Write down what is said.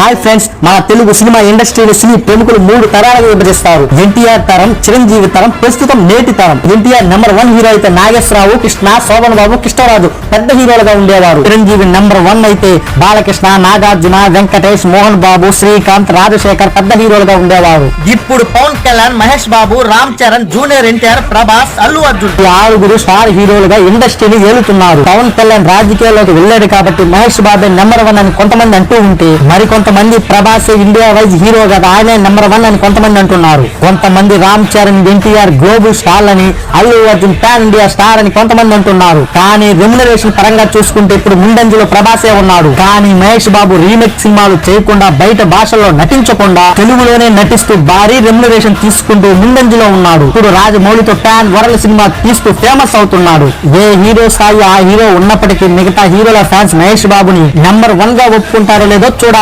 Hi friends, మన Telugu cinema ఇండస్ట్రీలో సినీ ప్రముఖులు 3 తరాలుగా విభజిస్తారు. ఎన్టీఆర్ తరం, చిరంజీవి తరం, ప్రస్తుతం నేటి తరం. ఎన్టీఆర్ నెంబర్ 1 హీరో అయితే నాగేశ్వరరావు, కృష్ణ, శోభన్ బాబు, కృష్ణరాజు పెద్ద హీరోలుగా ఉండేవారు. చిరంజీవి నెంబర్ 1 అయితే బాలకృష్ణ, నాగార్జున, వెంకటేష్, మోహన్ బాబు, శ్రీకాంత్, రాజశేఖర్ పెద్ద హీరోలుగా ఉండేవారు. ఇప్పుడు పవన్ కళ్యాణ్, మహేష్ బాబు, రామ్ చరణ్, జూనియర్ ఎన్టీఆర్, ప్రభాస్, అల్లు అర్జున్ ఈ 6 స్టార్ హీరోలుగా ఇండస్ట్రీని ఏలుతున్నారు. పవన్ కళ్యాణ్ రాజకీయాల్లోకి వెళ్ళాడు కాబట్టి మహేష్ బాబు నెంబర్ 1 అని కొంతమంది అంటూ ఉంటే, మరికొంతమంది ప్రభాస్ ఇండియా వైజ్ హీరో కదా ఆయనే నెంబర్ 1 అని కొంతమంది అంటున్నారు. కొంతమంది రామ్ చరణ్, ఎన్టీఆర్ గ్లోబల్ స్టార్ అని, Allu Arjun pan India star అని కొంతమంది అంటున్నారు. కానీ రెమ్యునరేషన్ పరంగా చూసుకుంటే ఇప్పుడు ముందంజలో ప్రభాసే ఉన్నాడు. కానీ మహేష్ బాబు రీమేక్ సినిమాలు చేయకుండా, బయట భాషల్లో నటించకుండా తెలుగులోనే నటిస్తూ భారీ రెమ్యునరేషన్ తీసుకుంటూ ముందంజలో ఉన్నాడు. ఇప్పుడు రాజమౌళితో పాన్ వరల్డ్ సినిమా తీస్తూ ఫేమస్ అవుతున్నాడు. ఏ హీరో స్థాయి ఆ హీరో ఉన్నప్పటికీ మిగతా హీరోల ఫ్యాన్స్ మహేష్ బాబుని నెంబర్ 1 గా ఒప్పుకుంటారో లేదో చూడాలి.